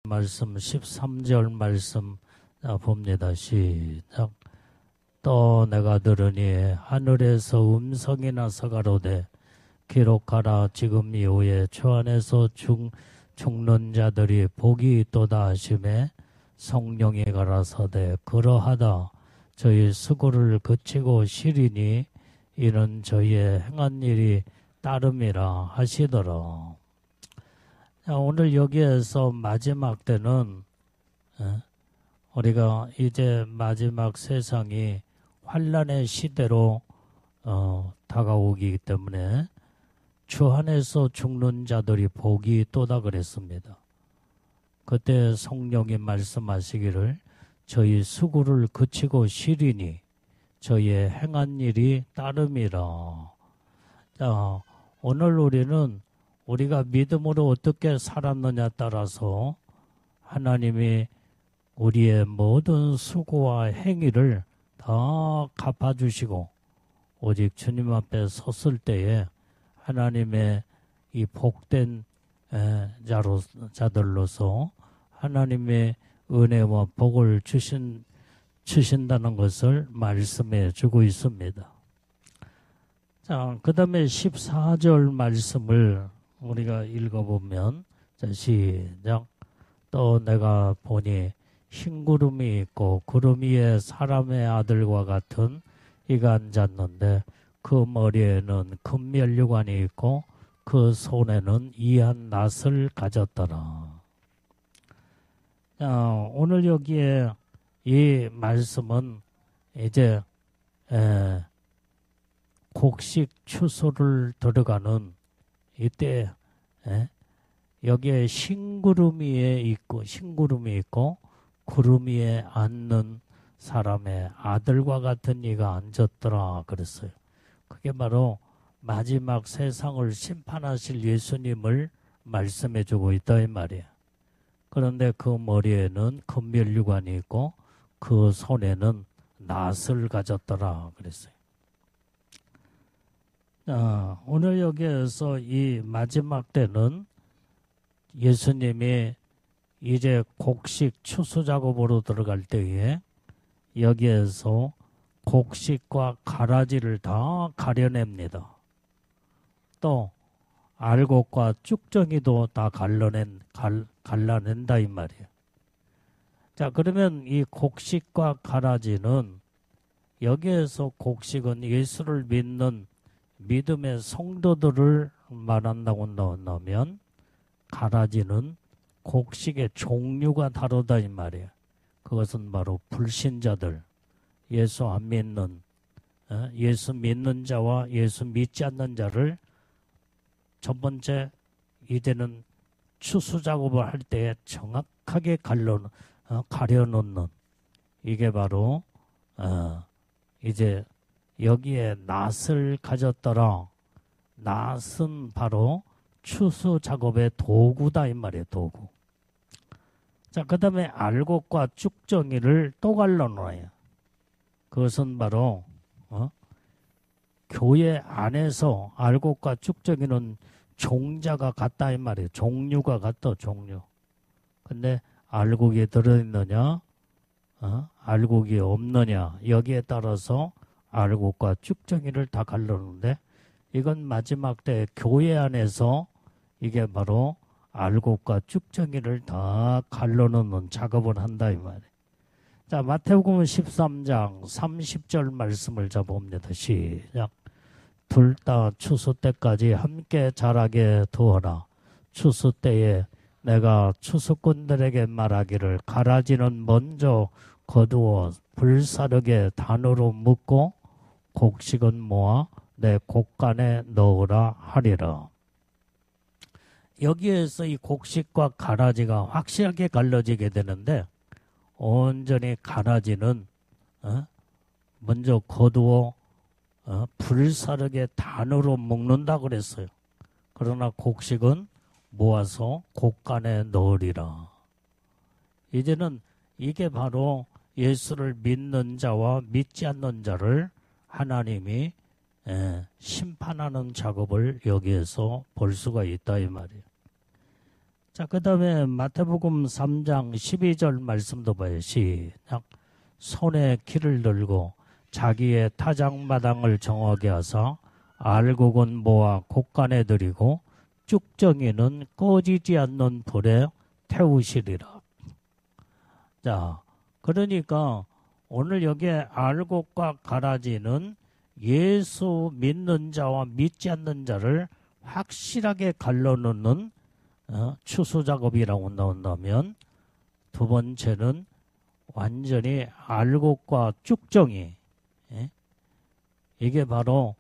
말씀 13절 말씀 봅니다. 시작. 또 내가 들으니 하늘에서 음성이 나서 가로되 기록하라. 지금 이후에 주 안에서 죽는 자들이 복이 있도다 하심에 성령이 가라사대 그러하다. 저희 수고를 그치고 쉬리니 이는 저희의 행한 일이 따름이라 하시더라. 오늘 여기에서 마지막 때는 우리가 이제 마지막 세상이 환난의 시대로 다가오기 때문에 주 안에서 죽는 자들이 복이 있도다 그랬습니다. 그때 성령이 말씀하시기를 저희 수고를 그치고 쉬리니 저희의 행한 일이 따름이라. 자, 오늘 우리는 우리가 믿음으로 어떻게 살았느냐 따라서 하나님이 우리의 모든 수고와 행위를 다 갚아주시고 오직 주님 앞에 섰을 때에 하나님의 이 복된 자들로서 하나님의 은혜와 복을 주신다는 것을 말씀해 주고 있습니다. 자, 그 다음에 14절 말씀을 우리가 읽어보면, 자, 시작. 또 내가 보니 흰 구름이 있고 구름 위에 사람의 아들과 같은 이가 앉았는데 그 머리에는 금면류관이 있고 그 손에는 이한 낫을 가졌더라. 자, 오늘 여기에 이 말씀은 이제 곡식 추수를 들어가는 이때 여기에 흰구름 위에 있고 구름 위에 앉는 사람의 아들과 같은 이가 앉았더라 그랬어요. 그게 바로 마지막 세상을 심판하실 예수님을 말씀해 주고 있다 이 말이에요. 그런데 그 머리에는 금면류관이 있고 그 손에는 낫을 가졌더라 그랬어요. 오늘 여기에서 이 마지막 때는 예수님이 이제 곡식 추수 작업으로 들어갈 때에 여기에서 곡식과 가라지를 다 가려냅니다. 또 알곡과 쭉정이도 다 갈라낸다 이 말이에요. 자, 그러면 이 곡식과 가라지는 여기에서 곡식은 예수를 믿는 믿음의 성도들을 말한다고 넣으면 가라지는 곡식의 종류가 다르다 이 말이에요. 그것은 바로 불신자들, 예수 안 믿는, 예수 믿는 자와 예수 믿지 않는 자를 첫 번째 이제는 추수 작업을 할 때 정확하게 가려놓는 이게 바로 이제 여기에 낫을 가졌더라. 낫은 바로 추수 작업의 도구다 이 말이에요. 도구. 자, 그 다음에 알곡과 쭉정이를 또 갈라놓아요. 그것은 바로 교회 안에서 알곡과 쭉정이는 종자가 같다 이 말이에요. 종류가 같다. 종류. 근데 알곡이 들어있느냐 알곡이 없느냐 여기에 따라서 알곡과 쭉정이를 다 갈라놓는데 이건 마지막 때 교회 안에서 이게 바로 알곡과 쭉정이를 다 갈라놓는 작업을 한다 이 말이에요. 자, 마태복음 13장 30절 말씀을 잡아봅니다. 시작. 둘 다 추수 때까지 함께 자라게 두어라. 추수 때에 내가 추수꾼들에게 말하기를 가라지는 먼저 거두어 불사르게 단으로 묶고 곡식은 모아 내 곡간에 넣으라 하리라. 여기에서 이 곡식과 가라지가 확실하게 갈라지게 되는데 온전히 가라지는 먼저 거두어 불사르게 단으로 묶는다 그랬어요. 그러나 곡식은 모아서 곡간에 넣으리라. 이제는 이게 바로 예수를 믿는 자와 믿지 않는 자를 하나님이 심판하는 작업을 여기에서 볼 수가 있다 이 말이에요. 자, 그 다음에 마태복음 3장 12절 말씀도 봐요. 시작. 손에 키를 들고 자기의 타작마당을 정하게 하사 알곡은 모아 곡간에 들이고 쭉정이는 꺼지지 않는 불에 태우시리라. 자, 그러니까 오늘 여기에 알곡과 가라지는 예수 믿는 자와 믿지 않는 자를 확실하게 갈라놓는 추수 작업이라고 나온다면, 두 번째는 완전히 알곡과 쭉정이, 이게 바로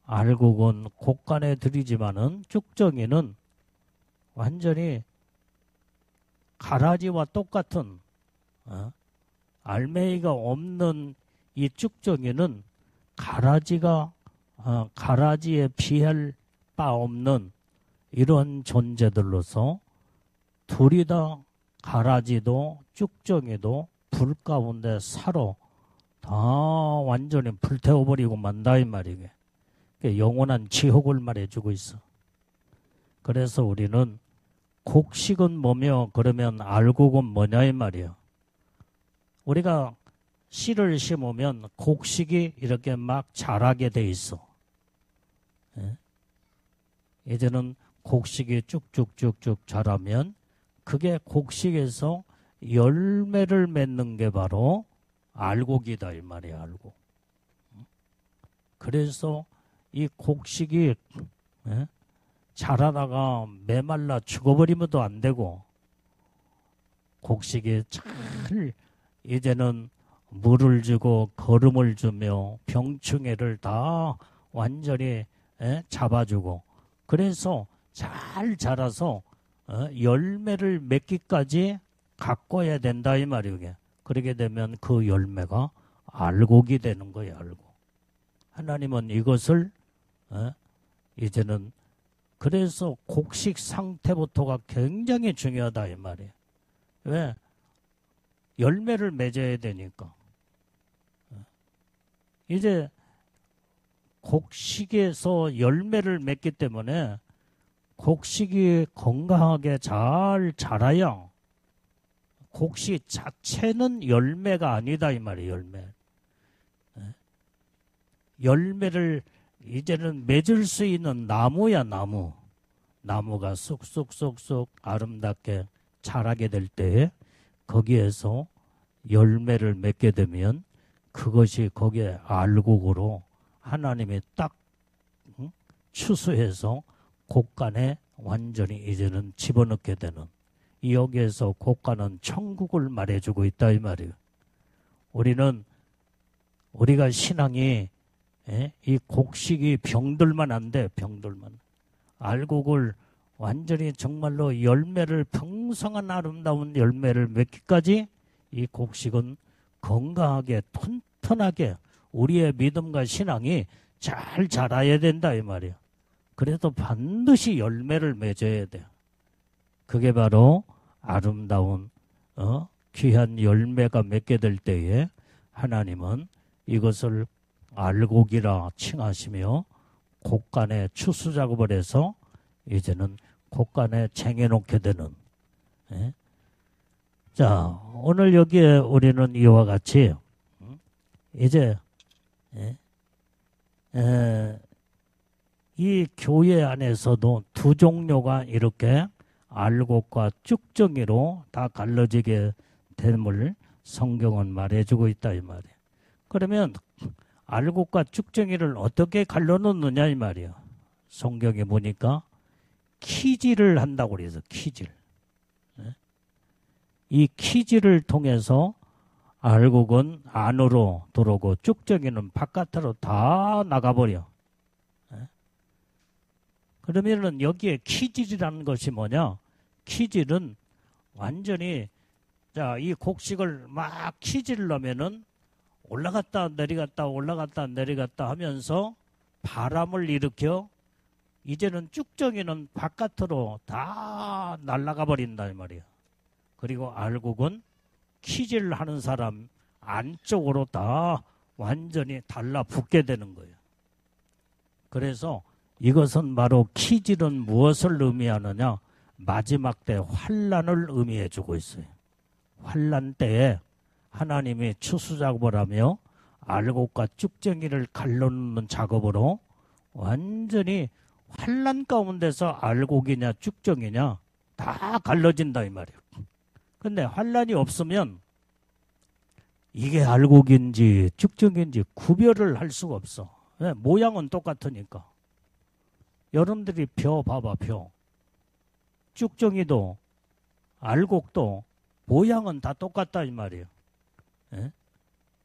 알곡은 곡간에 들이지만은 쭉정이는 완전히 가라지와 똑같은 알맹이가 없는 이 쭉정이는 가라지에 비할 바 없는 이런 존재들로서 둘이 다 가라지도 쭉정이도 불 가운데 사로 다 완전히 불태워버리고 만다 이 말이게. 영원한 지옥을 말해주고 있어. 그래서 우리는 곡식은 뭐며 그러면 알곡은 뭐냐 이 말이야. 우리가 씨를 심으면 곡식이 이렇게 막 자라게 돼 있어. 이제는 곡식이 쭉쭉쭉쭉 자라면 그게 곡식에서 열매를 맺는 게 바로 알곡이다 이 말이야. 알곡. 그래서 이 곡식이 자라다가 메말라 죽어버리면도 안 되고, 곡식이 잘 이제는 물을 주고 거름을 주며 병충해를 다 완전히 잡아주고, 그래서 잘 자라서 열매를 맺기까지 가꿔야 된다 이 말이에요. 그렇게 되면 그 열매가 알곡이 되는 거예요. 알곡. 하나님은 이것을 이제는, 그래서 곡식 상태부터가 굉장히 중요하다 이 말이에요. 왜? 열매를 맺어야 되니까. 이제 곡식에서 열매를 맺기 때문에 곡식이 건강하게 잘 자라야, 곡식 자체는 열매가 아니다 이 말이에요. 열매를 이제는 맺을 수 있는 나무야, 나무. 나무가 쑥쑥쑥쑥 아름답게 자라게 될 때에 거기에서 열매를 맺게 되면 그것이 거기에 알곡으로 하나님이 딱 추수해서 곡간에 완전히 이제는 집어넣게 되는, 여기에서 곡간은 천국을 말해주고 있다 이 말이에요. 우리가 신앙이 이 곡식이 병들만 안 돼. 병들만. 알곡을 완전히 정말로 열매를, 풍성한 아름다운 열매를 맺기까지 이 곡식은 건강하게 튼튼하게 우리의 믿음과 신앙이 잘 자라야 된다 이 말이야. 그래도 반드시 열매를 맺어야 돼. 그게 바로 아름다운 귀한 열매가 맺게 될 때에 하나님은 이것을 알곡이라 칭하시며 곡간에 추수 작업을 해서 이제는 곡간에 쟁여놓게 되는. 자, 오늘 여기에 우리는 이와 같이 이제 이 교회 안에서도 두 종류가 이렇게 알곡과 쭉정이로 다 갈라지게 됨을 성경은 말해주고 있다 이 말이에요. 그러면 알곡과 쭉정이를 어떻게 갈라놓느냐 이 말이에요. 성경에 보니까 키질을 한다고 그래서 키질. 이 키질을 통해서 알곡은 안으로 들어오고 쭉정이는 바깥으로 다 나가버려. 그러면은 여기에 키질이라는 것이 뭐냐? 키질은 완전히, 자, 이 곡식을 막 키질을 넣으면은 올라갔다 내려갔다 올라갔다 내려갔다 하면서 바람을 일으켜 이제는 쭉정이는 바깥으로 다 날아가 버린다 이 말이야. 그리고 알곡은 키질 하는 사람 안쪽으로 다 완전히 달라붙게 되는 거예요. 그래서 이것은 바로 키질은 무엇을 의미하느냐? 마지막 때 환란을 의미해 주고 있어요. 환란 때에 하나님이 추수작업을 하며 알곡과 쭉정이를 갈라놓는 작업으로 완전히 환란 가운데서 알곡이냐 쭉정이냐 다 갈라진다 이 말이에요. 근데 환란이 없으면 이게 알곡인지 쭉정인지 구별을 할 수가 없어. 왜? 모양은 똑같으니까. 여러분들이 벼 봐봐, 벼. 쭉정이도 알곡도 모양은 다 똑같다 이 말이에요. 예?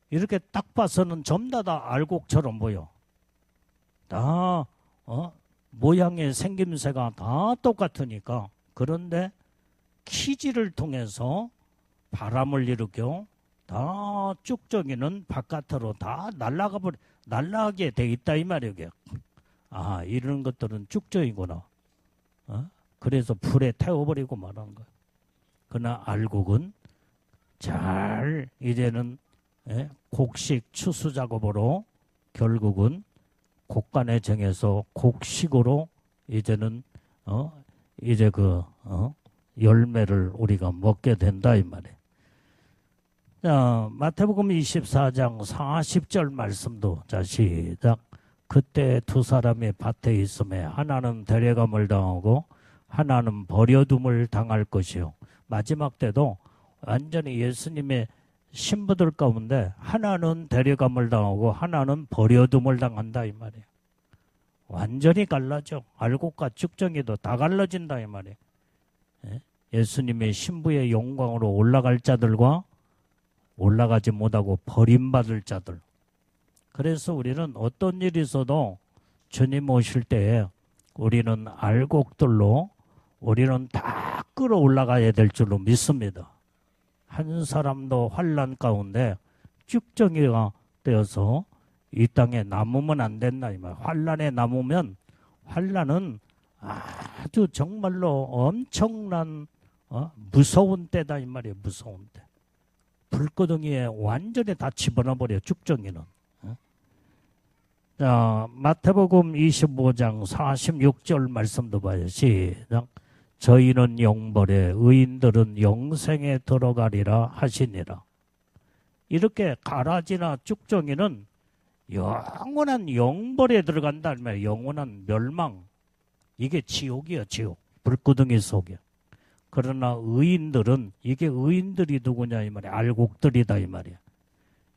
이렇게 딱 봐서는 전부 다 알곡처럼 보여. 다 모양의 생김새가 다 똑같으니까. 그런데 키질을 통해서 바람을 일으켜 다 쭉정이는 바깥으로 다 날아가게 돼 있다 이 말이에요. 아, 이런 것들은 쭉정이구나. 그래서 불에 태워버리고 말하는 거예요. 그러나 알곡은 잘 이제는 곡식 추수 작업으로 결국은 곡간에 정해서 곡식으로 이제는 이제 열매를 우리가 먹게 된다 이 말이에요. 자, 마태복음 24장 40절 말씀도 자 시작. 그때 두 사람이 밭에 있음에 하나는 데려감을 당하고 하나는 버려둠을 당할 것이요. 마지막 때도 완전히 예수님의 신부들 가운데 하나는 데려감을 당하고 하나는 버려둠을 당한다 이 말이에요. 완전히 갈라져. 알곡과 쭉정이도 다 갈라진다 이 말이에요. 예수님의 신부의 영광으로 올라갈 자들과 올라가지 못하고 버림받을 자들. 그래서 우리는 어떤 일이 있어도 주님 오실 때에 우리는 알곡들로 우리는 다 끌어올라가야 될 줄로 믿습니다. 한 사람도 환난 가운데 쭉정이가 되어서 이 땅에 남으면 안 된다 이 말. 환난에 남으면 환난은 아주 정말로 엄청난 무서운 때다 이 말이에요. 무서운 때. 불구덩이에 완전히 다 집어넣어 버려 쭉정이는. 자, 마태복음 25장 46절 말씀도 봐요. 시작. 저희는 영벌에 의인들은 영생에 들어가리라 하시니라. 이렇게 가라지나 쭉정이는 영원한 영벌에 들어간다. 영원한 멸망. 이게 지옥이야, 지옥. 불구덩이 속이야. 그러나 의인들은 이게 의인들이 누구냐 이 말이야. 알곡들이다 이 말이야.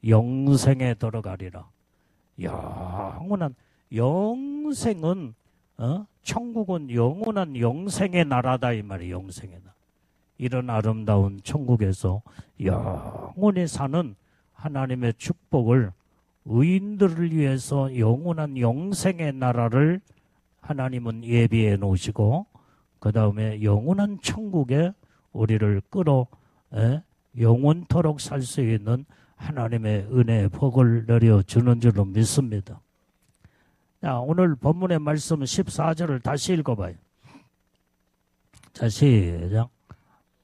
영생에 들어가리라. 영원한 영생은 천국은 영원한 영생의 나라다 이 말이에요. 영생의 나라. 이런 아름다운 천국에서 영원히 사는 하나님의 축복을 의인들을 위해서 영원한 영생의 나라를 하나님은 예비해 놓으시고 그 다음에 영원한 천국에 우리를 끌어 영원토록 살 수 있는 하나님의 은혜의 복을 내려주는 줄로 믿습니다. 자, 오늘 본문의 말씀 14절을 다시 읽어봐요. 자, 시작.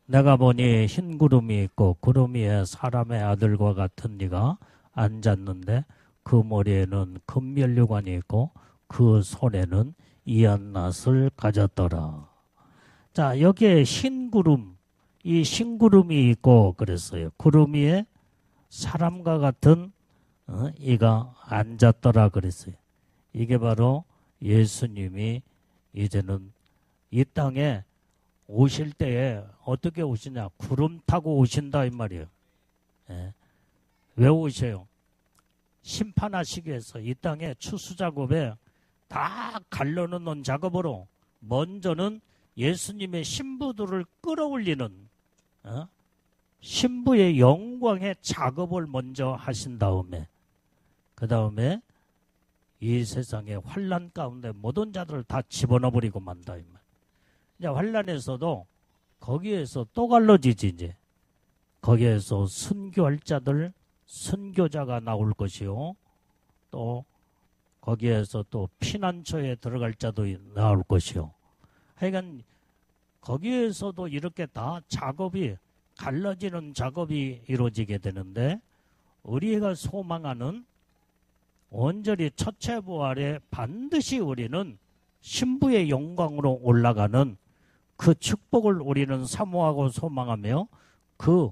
내가 보니 흰 구름이 있고 구름 위에 사람의 아들과 같은 이가 앉았는데 그 머리에는 금면류관이 있고 그 손에는 이한낫을 가졌더라. 자, 여기에 흰 구름, 이 흰 구름이 있고 그랬어요. 구름 위에 사람과 같은 이가 앉았더라 그랬어요. 이게 바로 예수님이 이제는 이 땅에 오실 때에 어떻게 오시냐? 구름 타고 오신다 이 말이에요. 왜 오셔요? 심판하시기 위해서 이 땅에 추수작업에 다 갈라놓는 작업으로 먼저는 예수님의 신부들을 끌어올리는 신부의 영광의 작업을 먼저 하신 다음에 그 다음에 이 세상의 환난 가운데 모든 자들을 다 집어넣어버리고 만다 이 말. 이제 환난에서도 거기에서 또 갈라지지 이제. 거기에서 순교할 자들 순교자가 나올 것이요. 또 거기에서 또 피난처에 들어갈 자도 나올 것이요. 하여간 거기에서도 이렇게 다 작업이 갈라지는 작업이 이루어지게 되는데 우리가 소망하는 온전히 첫째 부활에 반드시 우리는 신부의 영광으로 올라가는 그 축복을 우리는 사모하고 소망하며 그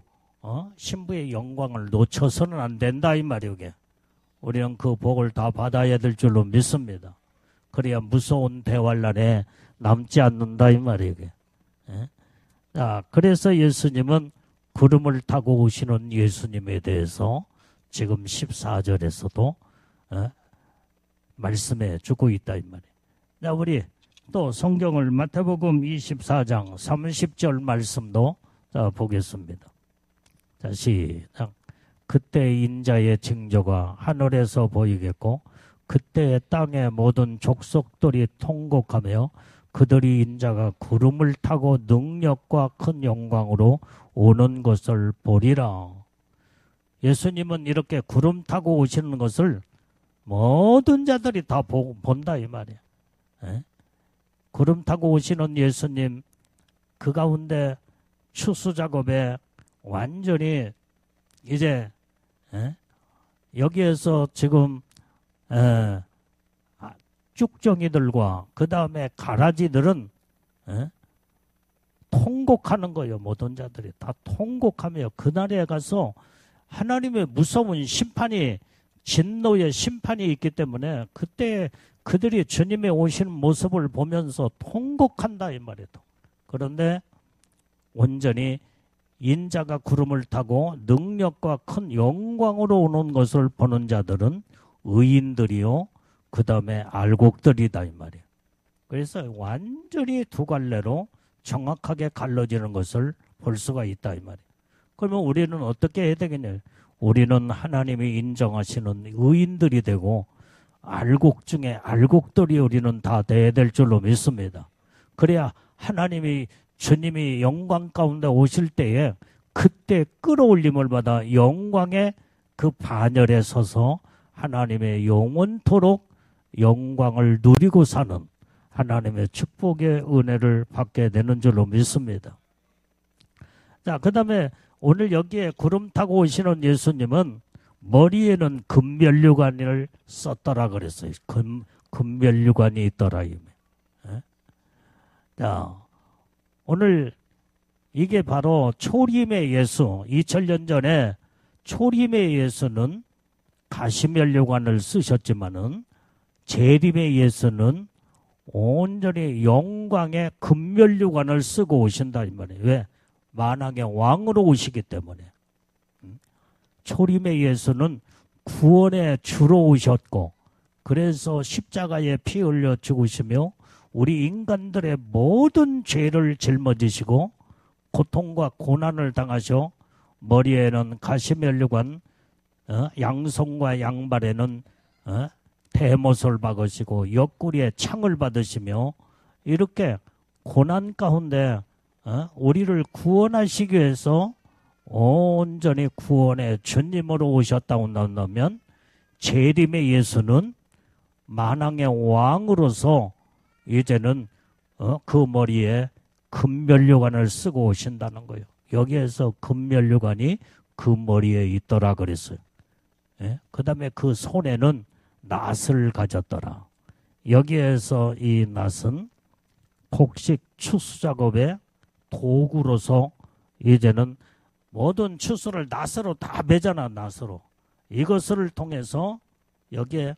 신부의 영광을 놓쳐서는 안 된다 이 말이오. 우리는 그 복을 다 받아야 될 줄로 믿습니다. 그래야 무서운 대환란에 남지 않는다 이 말이오. 자, 그래서 예수님은 구름을 타고 오시는 예수님에 대해서 지금 14절에서도 말씀해 주고 있다 이 말이에요. 자, 우리 또 성경을 마태복음 24장 30절 말씀도 자, 보겠습니다. 자, 시작. 그때 인자의 징조가 하늘에서 보이겠고 그때 땅의 모든 족속들이 통곡하며 그들이 인자가 구름을 타고 능력과 큰 영광으로 오는 것을 보리라. 예수님은 이렇게 구름 타고 오시는 것을 모든 자들이 다 본다 이 말이에요. 구름 타고 오시는 예수님, 그 가운데 추수 작업에 완전히 이제 여기에서 지금 쭉정이들과 그 다음에 가라지들은 통곡하는 거예요. 모든 자들이 다 통곡하며 그날에 가서 하나님의 무서운 심판이, 진노의 심판이 있기 때문에 그때 그들이 주님의 오시는 모습을 보면서 통곡한다 이 말이에요. 그런데 온전히 인자가 구름을 타고 능력과 큰 영광으로 오는 것을 보는 자들은 의인들이요, 그 다음에 알곡들이다 이 말이에요. 그래서 완전히 두 갈래로 정확하게 갈라지는 것을 볼 수가 있다 이 말이에요. 그러면 우리는 어떻게 해야 되겠냐? 우리는 하나님이 인정하시는 의인들이 되고 알곡 중에 알곡들이 우리는 다 돼야 될 줄로 믿습니다. 그래야 하나님이, 주님이 영광 가운데 오실 때에 그때 끌어올림을 받아 영광의 그 반열에 서서 하나님의 영원토록 영광을 누리고 사는 하나님의 축복의 은혜를 받게 되는 줄로 믿습니다. 자, 그 다음에 오늘 여기에 구름 타고 오시는 예수님은 머리에는 금면류관을 썼더라 그랬어요. 금면류관이 있더라. 자, 오늘 이게 바로 초림의 예수, 2000년 전에 초림의 예수는 가시면류관을 쓰셨지만은 재림의 예수는 온전히 영광의 금면류관을 쓰고 오신다 이 말이에요. 왜? 만왕의 왕으로 오시기 때문에. 초림의 예수는 구원의 주로 오셨고, 그래서 십자가에 피 흘려 죽으시며 우리 인간들의 모든 죄를 짊어지시고 고통과 고난을 당하셔 머리에는 가시면류관, 양손과 양발에는 대못을 박으시고 옆구리에 창을 받으시며 이렇게 고난 가운데 우리를 구원하시기 위해서 온전히 구원의 주님으로 오셨다고 한다면 재림의 예수는 만왕의 왕으로서 이제는 그 머리에 금면류관을 쓰고 오신다는 거예요. 여기에서 금면류관이 그 머리에 있더라 그랬어요. 그 다음에 그 손에는 낫을 가졌더라. 여기에서 이 낫은 곡식 추수 작업의 도구로서 이제는 모든 추수를 낫으로 다 매잖아. 낫으로. 이것을 통해서 여기에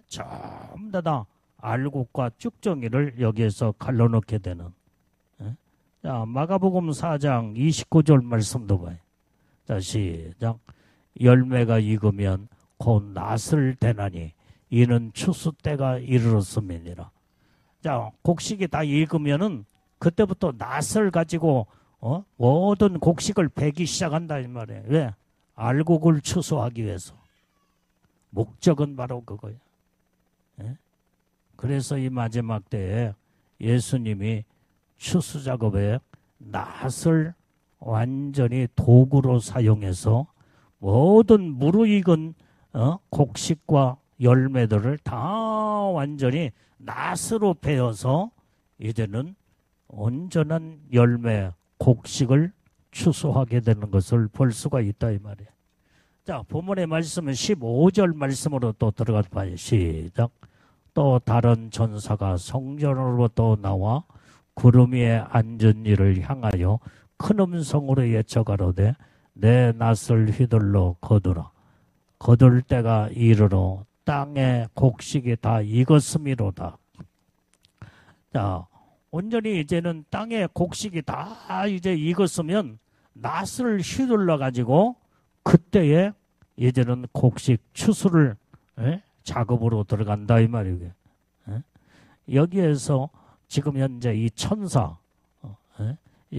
전부 다 알곡과 쭉정이를 여기에서 갈라놓게 되는. 자, 마가복음 4장 29절 말씀도 봐요. 자, 시작. 열매가 익으면 곧 낫을 대나니 이는 추수 때가 이르렀음이니라. 자, 곡식이 다 익으면은 그때부터 낫을 가지고 모든 곡식을 베기 시작한다 이 말이에요. 왜? 알곡을 추수하기 위해서. 목적은 바로 그거예요. 그래서 이 마지막 때에 예수님이 추수 작업에 낫을 완전히 도구로 사용해서 모든 무르익은 곡식과 열매들을 다 완전히 낫으로 베어서 이제는 온전한 열매, 곡식을 추수하게 되는 것을 볼 수가 있다 이 말이에요. 자, 본문의 말씀은 15절 말씀으로 또 들어가 봐요. 시작. 또 다른 전사가 성전으로부터 나와 구름 위에 앉은 이를 향하여 큰 음성으로 외쳐가로되 내 낫을 휘둘러 거두라. 거둘 때가 이르러 땅의 곡식이 다 익었음이로다. 자, 온전히 이제는 땅의 곡식이 다 이제 익었으면 낫을 휘둘러 가지고 그때에 이제는 곡식 추수를 작업으로 들어간다 이 말이에요. 여기에서 지금 현재 이 천사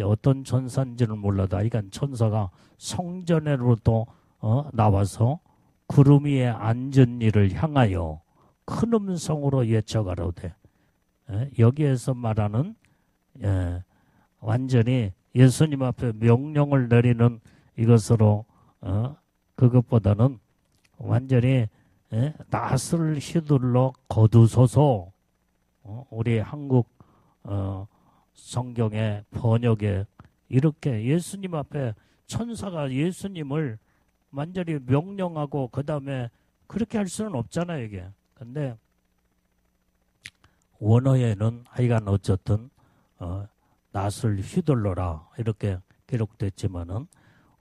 어떤 천사인지는 몰라도 하여간 천사가 성전으로도 나와서 구름 위에 앉은 이를 향하여 큰 음성으로 외쳐가로되 여기에서 말하는 완전히 예수님 앞에 명령을 내리는 이것으로 그것보다는 완전히 낫을 휘둘러 거두소서. 우리 한국 성경의 번역에 이렇게 예수님 앞에 천사가 예수님을 완전히 명령하고 그 다음에 그렇게 할 수는 없잖아요 이게. 근데 원어에는 하여간 어쨌든 낫을 휘둘러라 이렇게 기록됐지만은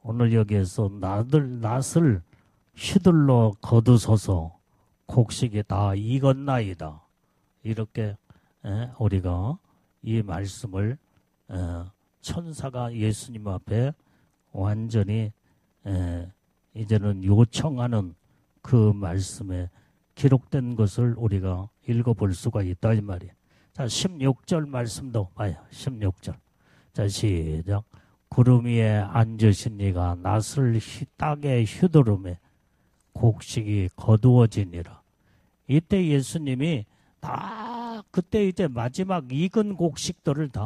오늘 여기에서 낫을 휘둘러 거두소서 곡식이 다 익었나이다. 이렇게 우리가 이 말씀을 천사가 예수님 앞에 완전히 이제는 요청하는 그 말씀에 기록된 것을 우리가 읽어볼 수가 있다 이 말이에요. 자, 16절 말씀도 봐요. 16절. 자, 시작. 구름 위에 앉으신 이가 낫을 땅에 휘두르매 곡식이 거두어지니라. 이때 예수님이 다 그때 이제 마지막 익은 곡식들을 다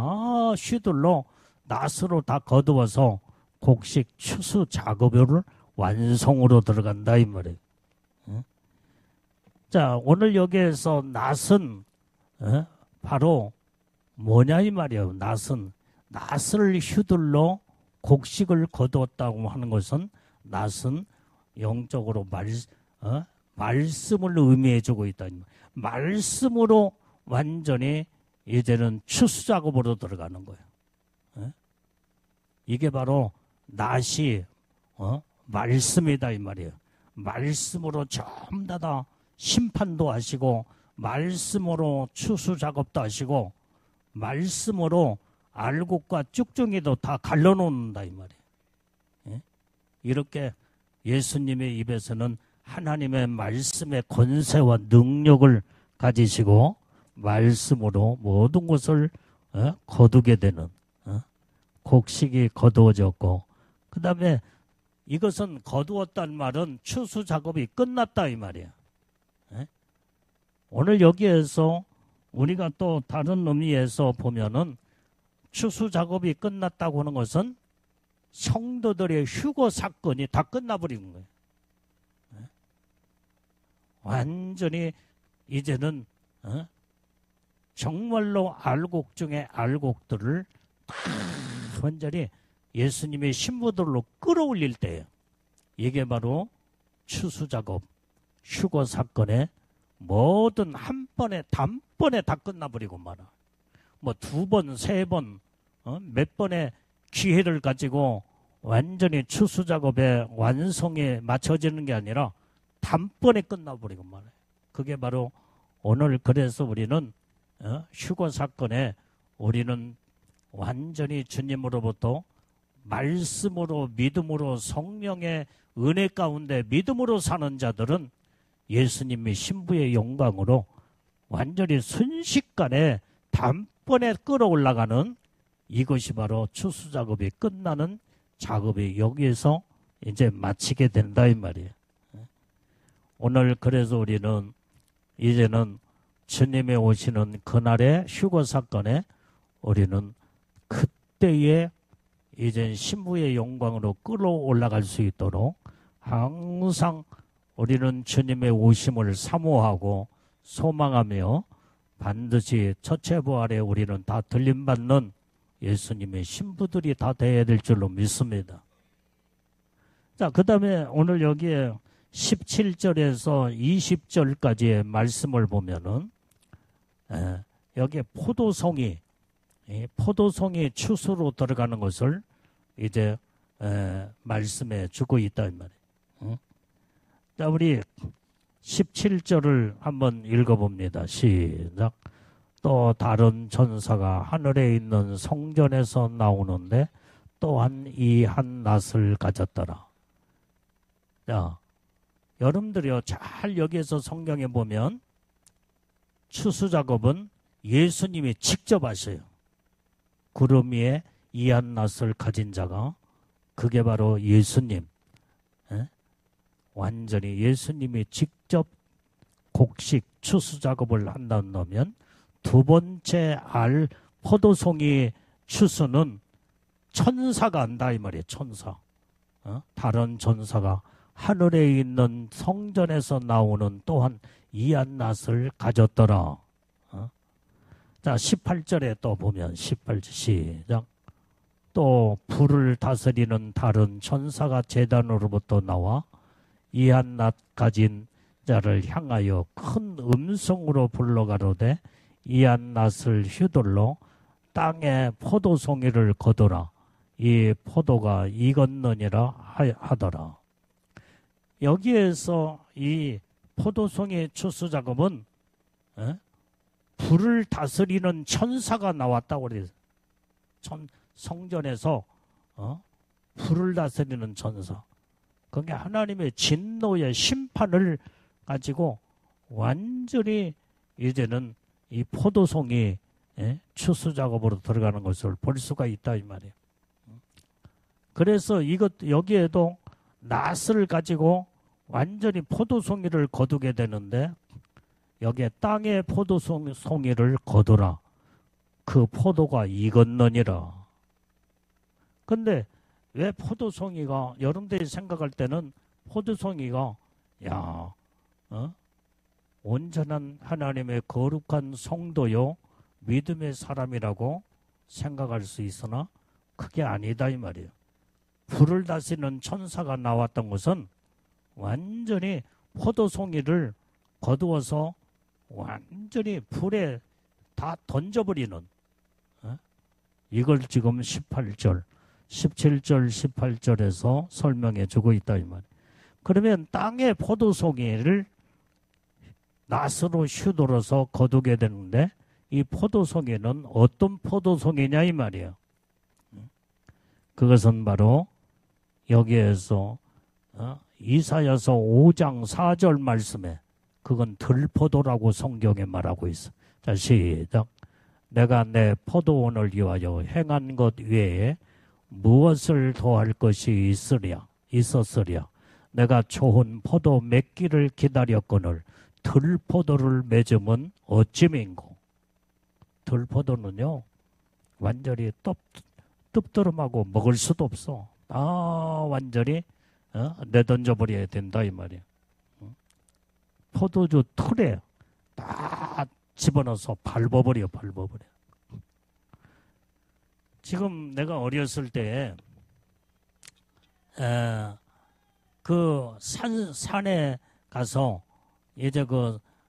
휘둘러 낫으로 다 거두어서 곡식 추수 작업을 완성으로 들어간다 이 말이에요. 자, 오늘 여기에서 낫은 바로 뭐냐 이 말이에요. 낫을 휘둘러 곡식을 거두었다고 하는 것은 낫은 영적으로 말씀을 의미해주고 있다. 말씀으로 완전히 이제는 추수 작업으로 들어가는 거예요. 이게 바로 낫이 말씀이다 이 말이에요. 말씀으로 전부 다 심판도 하시고 말씀으로 추수 작업도 하시고 말씀으로 알곡과 쭉정이도 다 갈라놓는다 이 말이에요. 이렇게 예수님의 입에서는 하나님의 말씀의 권세와 능력을 가지시고 말씀으로 모든 것을 거두게 되는 곡식이 거두어졌고 그 다음에 이것은 거두었다는 말은 추수 작업이 끝났다 이 말이에요. 오늘 여기에서 우리가 또 다른 의미에서 보면은 추수 작업이 끝났다고 하는 것은 성도들의 휴거 사건이 다 끝나버린 거예요. 완전히 이제는 정말로 알곡 중에 알곡들을 다 완전히 예수님의 신부들로 끌어올릴 때예요. 이게 바로 추수 작업, 휴거 사건의 뭐든 한 번에 단번에 다 끝나버리고 말아. 뭐 두 번, 세 번, 몇 번의 기회를 가지고 완전히 추수 작업의 완성에 맞춰지는 게 아니라 단번에 끝나버리고 말아요. 그게 바로 오늘 그래서 우리는 휴거 사건에 우리는 완전히 주님으로부터 말씀으로 믿음으로 성령의 은혜 가운데 믿음으로 사는 자들은 예수님의 신부의 영광으로 완전히 순식간에 단번에 끌어올라가는 이것이 바로 추수 작업이 끝나는 작업이 여기에서 이제 마치게 된다 이 말이에요. 오늘 그래서 우리는 이제는 주님이 오시는 그날의 휴거 사건에 우리는 그때에 이제 신부의 영광으로 끌어올라갈 수 있도록 항상 우리는 주님의 오심을 사모하고 소망하며 반드시 첫째 부활에 우리는 다 들림받는 예수님의 신부들이 다 되어야 될 줄로 믿습니다. 자, 그 다음에 오늘 여기에 17절에서 20절까지의 말씀을 보면은 여기에 포도송이 이 포도송이 추수로 들어가는 것을 이제 말씀해 주고 있다 이 말이에요. 응? 자, 우리 17절을 한번 읽어봅니다. 시작. 또 다른 천사가 하늘에 있는 성전에서 나오는데 또한 이 한 낫을 가졌더라. 자, 여러분들이요, 잘 여기에서 성경에 보면 추수 작업은 예수님이 직접 하셔요. 구름 위에 이 한 낫을 가진 자가, 그게 바로 예수님. 완전히 예수님이 직접 곡식 추수 작업을 한다면, 두 번째 알 포도송이 추수는 천사가 한다 이 말이에요. 천사. 다른 천사가 하늘에 있는 성전에서 나오는 또한 이 한 낫을 가졌더라. 자, 18절에 또 보면 18절 시작. 또 불을 다스리는 다른 천사가 제단으로부터 나와 이 한 낫 가진 자를 향하여 큰 음성으로 불러가로되 이 한 낫을 휘둘러 땅에 포도송이를 거두라. 이 포도가 익었느니라 하더라. 여기에서 이 포도송이 추수 작업은 불을 다스리는 천사가 나왔다고 그래요. 성전에서 불을 다스리는 천사. 그게 하나님의 진노의 심판을 가지고 완전히 이제는 이 포도송이 추수 작업으로 들어가는 것을 볼 수가 있다 이 말이에요. 그래서 여기에도 낫을 가지고 완전히 포도송이를 거두게 되는데, 여기에 땅에 포도송이를 거두라. 그 포도가 익었느니라. 근데 왜 포도송이가, 여러분들이 생각할 때는 포도송이가 온전한 하나님의 거룩한 성도요 믿음의 사람이라고 생각할 수 있으나 그게 아니다 이 말이에요. 불을 다스리는 천사가 나왔던 것은 완전히 포도송이를 거두어서 완전히 불에 다 던져버리는, 이걸 지금 17절 18절에서 설명해 주고 있다 이 말이에요. 그러면 땅의 포도송이를 낫으로 휘둘러서 거두게 되는데, 이 포도송이는 어떤 포도송이냐 이 말이에요. 그것은 바로 여기에서 이사야서 5장 4절 말씀에, 그건 들포도라고 성경에 말하고 있어. 자, 시작. 내가 내 포도원을 위하여 행한 것 외에 무엇을 더할 것이 있었으랴. 내가 좋은 포도 맺기를 기다렸거늘 들포도를 맺음은 어찌민고. 들포도는요 완전히 뜯더름하고 먹을 수도 없어. 완전히 내던져버려야 된다 이 말이야. 포도주 틀에 다 집어넣어서 밟아버려. 지금 내가 어렸을 때 그 산에 가서 이제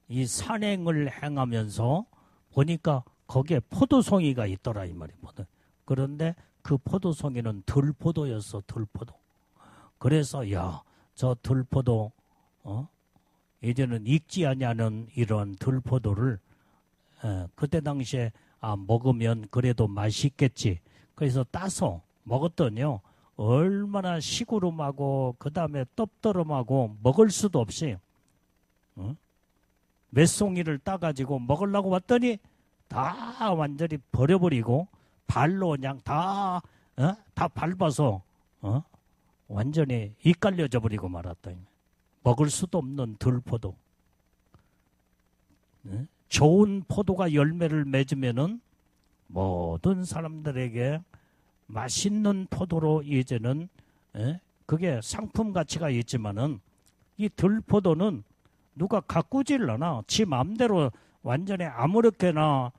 이 산행을 행하면서 보니까 거기에 포도송이가 있더라 이 말이야. 그런데 그 포도송이는 들포도였어. 들포도. 그래서 저 들포도 이제는 익지 아니하는 이런 들포도를 그때 당시에 먹으면 그래도 맛있겠지. 그래서 따서 먹었더니요 얼마나 시구름하고 그 다음에 떡더름하고 먹을 수도 없이 몇 송이를 따가지고 먹으려고 왔더니 다 완전히 버려버리고 발로 그냥 다 밟아서 완전히 이깔려져 버리고 말았다. 먹을 수도 없는 들포도. 좋은 포도가 열매를 맺으면은 모든 사람들에게 맛있는 포도로 이제는 그게 상품 가치가 있지만은 이 들포도는 누가 가꾸질 않아. 지 마음대로 완전히 아무렇게나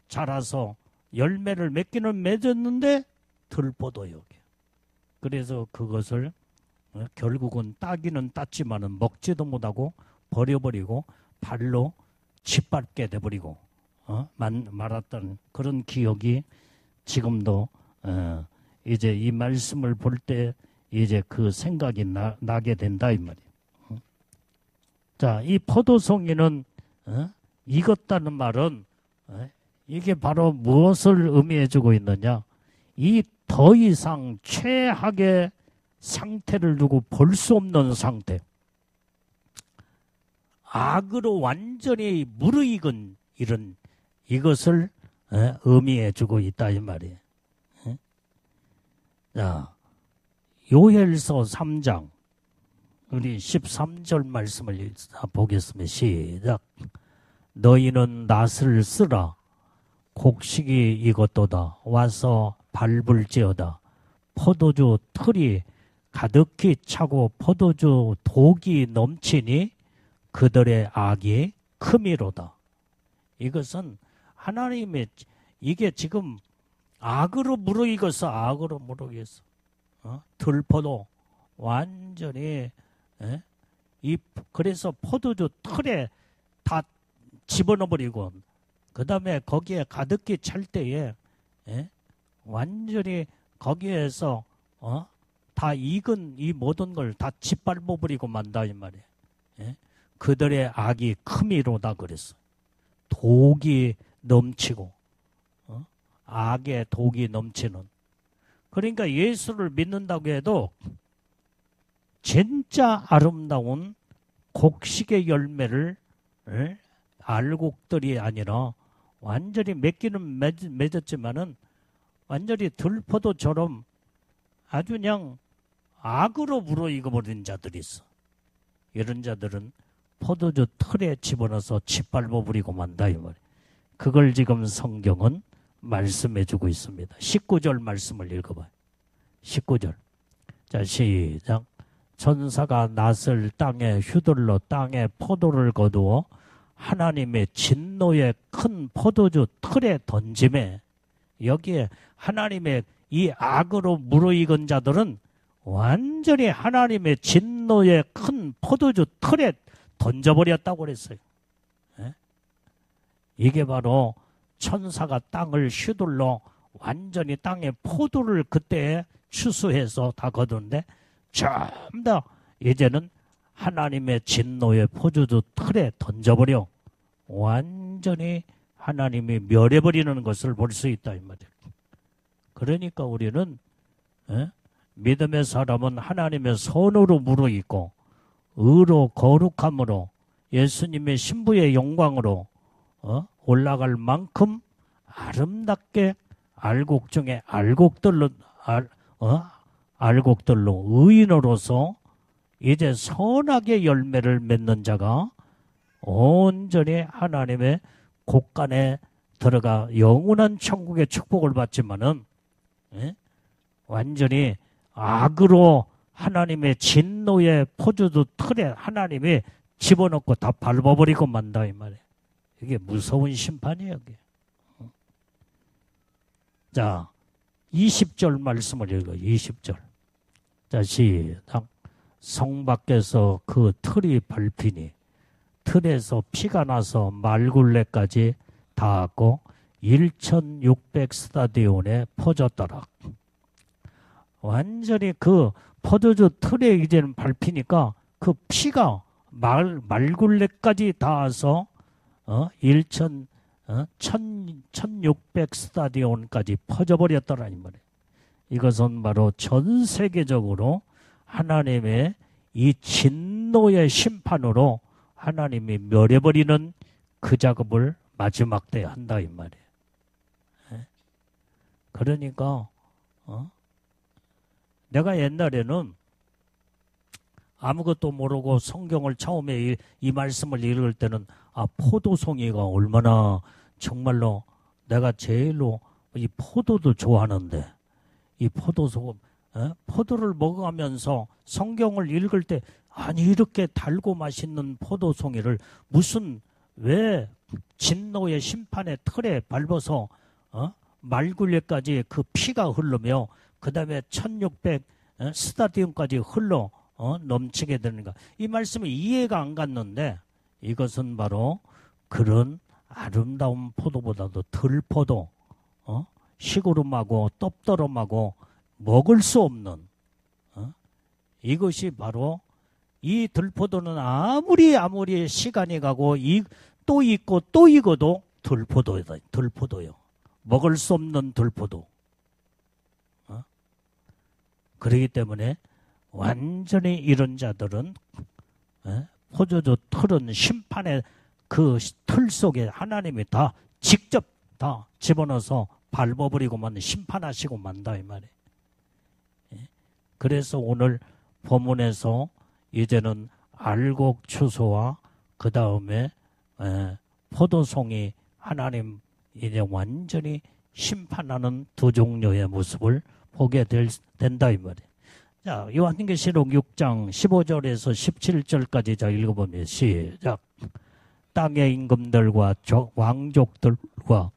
자라서 열매를 맺기는 맺었는데 들포도요. 그래서 그것을 결국은 따기는 땄지만은 먹지도 못하고 버려버리고 발로 짓밟게 돼버리고 말았던 그런 기억이 지금도 이제 이 말씀을 볼 때 이제 그 생각이 나게 된다 이 말이에요. 자, 이 포도송이는 익었다는 말은 이게 바로 무엇을 의미해주고 있느냐? 이 더 이상 최악의 상태를 두고 볼 수 없는 상태. 악으로 완전히 무르익은 이것을 의미해주고 있다 이 말이에요. 자, 요엘서 3장 우리 13절 말씀을 보겠습니다. 시작. 너희는 낫을 쓰라. 곡식이 익었도다. 와서 밟을지어다. 포도주 틀이 가득히 차고 포도주 독이 넘치니 그들의 악이 크미로다. 이것은 하나님의 이게 지금 악으로 무르익어서 악으로 무르익어서 들포도 완전히 그래서 포도주 틀에 다 집어넣어버리고 그 다음에 거기에 가득히 찰 때에 완전히 거기에서 다 익은 이 모든 걸 다 짓밟아버리고 만다 이 말이에요. 그들의 악이 크미로다 그랬어. 독이 넘치고 악의 독이 넘치는. 그러니까 예수를 믿는다고 해도 진짜 아름다운 곡식의 열매를 알곡들이 아니라 완전히 맺기는 맺었지만은 완전히 들포도처럼 아주 그냥 악으로 무르익어버린 자들이 있어. 이런 자들은 포도주 틀에 집어넣어서 짓밟아버리고 만다 이 말이에요. 그걸 지금 성경은 말씀해주고 있습니다. 19절 말씀을 읽어봐요. 19절. 자, 시작. 천사가 낫을 땅에 휘둘러 땅에 포도를 거두어 하나님의 진노의 큰 포도주 틀에 던짐에 여기에 하나님의 이 악으로 무르익은 자들은 완전히 하나님의 진노의 큰 포도주 틀에 던져버렸다고 그랬어요. 이게 바로 천사가 땅을 휘둘러 완전히 땅에 포도를 그때 추수해서 다 거두는데 전부 이제는 하나님의 진노의 포도주 틀에 던져버려 완전히 하나님이 멸해버리는 것을 볼 수 있다 이 말이에요. 그러니까 우리는 믿음의 사람은 하나님의 선으로 무르익고 의로 거룩함으로 예수님의 신부의 영광으로 올라갈 만큼 아름답게 알곡 중에 알곡들로 의인으로서 이제 선하게 열매를 맺는 자가 온전히 하나님의 곳간에 들어가 영원한 천국의 축복을 받지만은 완전히 악으로 하나님의 진노의 포도주 틀에 하나님이 집어넣고 다 밟아버리고 만다 이 말이에요. 이게 무서운 심판이에요. 이게. 자, 20절 말씀을 읽어요. 20절. 자, 시작. 성 밖에서 그 틀이 밟히니 틀에서 피가 나서 말굴레까지 닿았고 1600 스타디온에 퍼졌더라. 완전히 그 포도주 틀에 이제는 밟히니까 그 피가 말굴레까지 닿아서 1600 스타디온까지 퍼져버렸더라 이 말이에요. 이것은 바로 전 세계적으로 하나님의 이 진노의 심판으로 하나님이 멸해버리는 그 작업을 마지막 때 한다 이 말이에요. 그러니까 내가 옛날에는 아무것도 모르고 성경을 처음에 이 말씀을 읽을 때는 포도송이가 얼마나 정말로 내가 제일로 이 포도도 좋아하는데 이 포도를 먹어가면서 성경을 읽을 때 아니 이렇게 달고 맛있는 포도송이를 무슨 왜 진노의 심판의 틀에 밟아서 말굴레까지 그 피가 흐르며 그 다음에 1600 스타디움까지 흘러 넘치게 되는가. 이 말씀이 이해가 안 갔는데 이것은 바로 그런 아름다운 포도보다도 덜 포도, 시구름하고 떡더럼하고 먹을 수 없는, 이것이 바로 이 들포도는 아무리 시간이 가고 또 익고 또 익어도 들포도요. 먹을 수 없는 들포도. 그렇기 때문에 완전히 이런 자들은 포도주 틀은 심판의 그 틀 속에 하나님이 다 직접 다 집어넣어서 밟아버리고만 심판하시고 만다 이 말이에요. 그래서 오늘 본문에서 이제는 알곡 추수와 그 다음에 포도송이 하나님 이제 완전히 심판하는 두 종류의 모습을 보게 된다 이 말이에요. 자, 요한계시록 6장 15절에서 17절까지 자 읽어보면 시작. 땅의 임금들과 왕족들과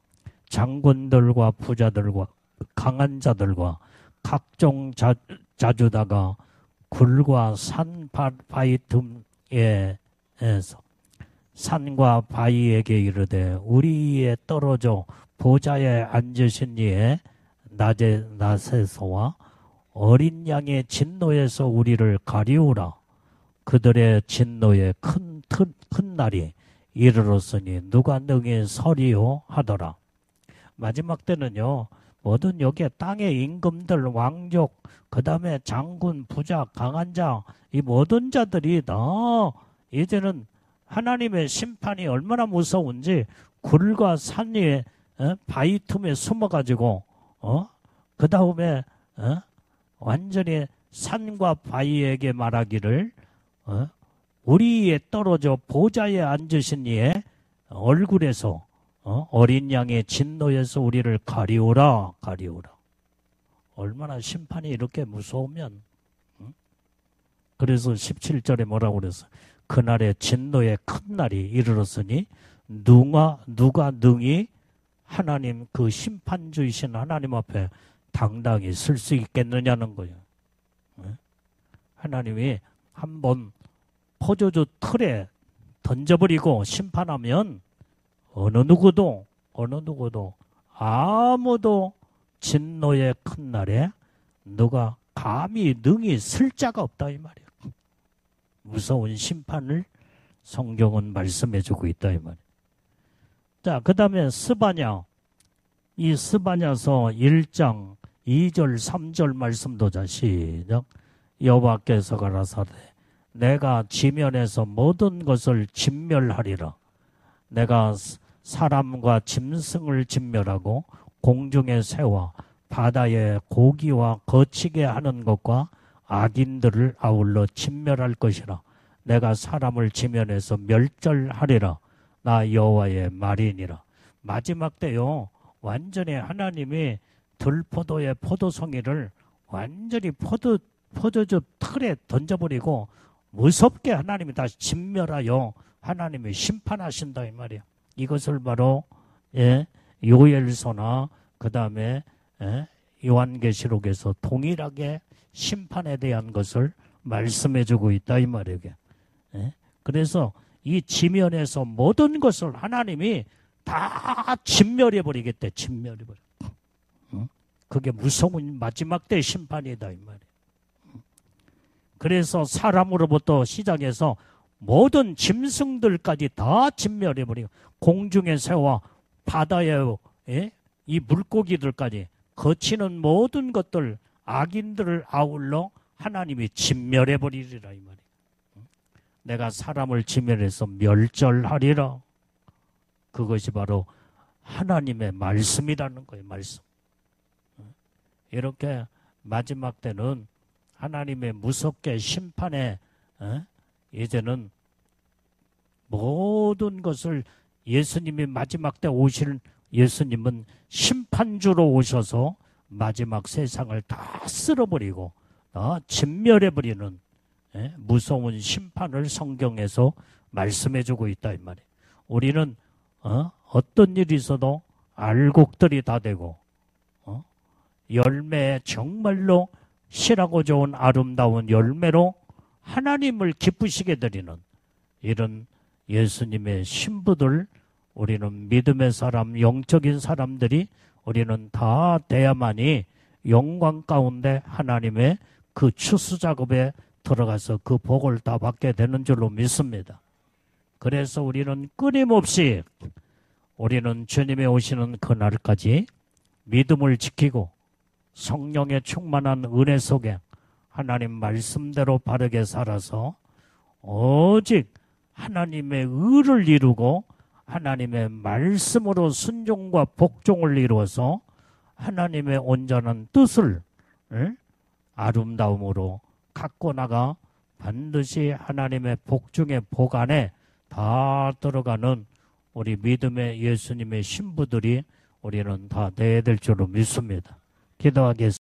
장군들과 부자들과 강한 자들과 각종 자주다가 굴과 산 바위 틈에서 산과 바위에게 이르되 우리 위에 떨어져 보좌에 앉으신 이의 나세서와 어린 양의 진노에서 우리를 가리우라. 그들의 진노의 큰 날이 이르렀으니 누가 능히 서리요 하더라. 마지막 때는요, 모든 여기에 땅의 임금들, 왕족, 그 다음에 장군, 부자, 강한 자, 이 모든 자들이 다 이제는 하나님의 심판이 얼마나 무서운지 굴과 산 위에 바위 틈에 숨어가지고 그 다음에 완전히 산과 바위에게 말하기를 우리 위에 떨어져 보좌에 앉으신 이의 얼굴에서 어린 양의 진노에서 우리를 가리우라. 얼마나 심판이 이렇게 무서우면. 그래서 17절에 뭐라고 그랬어? 그날의 진노의 큰 날이 이르렀으니 누가 능히 하나님 그 심판주이신 하나님 앞에 당당히 설 수 있겠느냐는 거예요. 하나님이 한번 포도주 틀에 던져버리고 심판하면 어느 누구도 아무도 진노의 큰 날에 누가 감히 능히 쓸 자가 없다 이 말이에요. 무서운 심판을 성경은 말씀해주고 있다 이 말이에요. 자, 그 다음에 스바냐, 이 스바냐서 1장 2절 3절 말씀도 자 시작. 여호와께서 가라사대 내가 지면에서 모든 것을 진멸하리라. 내가 사람과 짐승을 진멸하고 공중의 새와 바다의 고기와 거치게 하는 것과 악인들을 아울러 진멸할 것이라. 내가 사람을 지면에서 멸절하리라. 나 여호와의 말이니라. 마지막 때요, 완전히 하나님이 들포도의 포도송이를 완전히 포도주 틀에 던져버리고 무섭게 하나님이 다시 진멸하여 하나님이 심판하신다 이 말이야. 이것을 바로 요엘서나 그 다음에 요한계시록에서 동일하게 심판에 대한 것을 말씀해주고 있다 이 말이에요. 그래서 이 지면에서 모든 것을 하나님이 다 진멸해버리겠대. 진멸해버려. 그게 무서운 마지막 때 심판이다 이 말이에요. 그래서 사람으로부터 시작해서 모든 짐승들까지 다 진멸해버리고 공중의 새와 바다의 이 물고기들까지 거치는 모든 것들 악인들을 아울러 하나님이 진멸해버리리라 이 말이에요. 내가 사람을 진멸해서 멸절하리라. 그것이 바로 하나님의 말씀이라는 거예요. 말씀. 이렇게 마지막 때는 하나님의 무섭게 심판에 이제는 모든 것을 예수님이 마지막 때 오실 예수님은 심판주로 오셔서 마지막 세상을 다 쓸어버리고 진멸해버리는 무서운 심판을 성경에서 말씀해주고 있다 이 말이에요. 우리는 어떤 일이 있어도 알곡들이 다 되고 열매에 정말로 실하고 좋은 아름다운 열매로 하나님을 기쁘시게 드리는 이런 예수님의 신부들 우리는 믿음의 사람, 영적인 사람들이 우리는 다 돼야만이 영광 가운데 하나님의 그 추수 작업에 들어가서 그 복을 다 받게 되는 줄로 믿습니다. 그래서 우리는 끊임없이 우리는 주님이 오시는 그날까지 믿음을 지키고 성령의 충만한 은혜 속에 하나님 말씀대로 바르게 살아서 오직 하나님의 의를 이루고 하나님의 말씀으로 순종과 복종을 이루어서 하나님의 온전한 뜻을 아름다움으로 갖고 나가 반드시 하나님의 복 중에 복 안에 다 들어가는 우리 믿음의 예수님의 신부들이 우리는 다 돼야 될 줄로 믿습니다. 기도하겠습니다.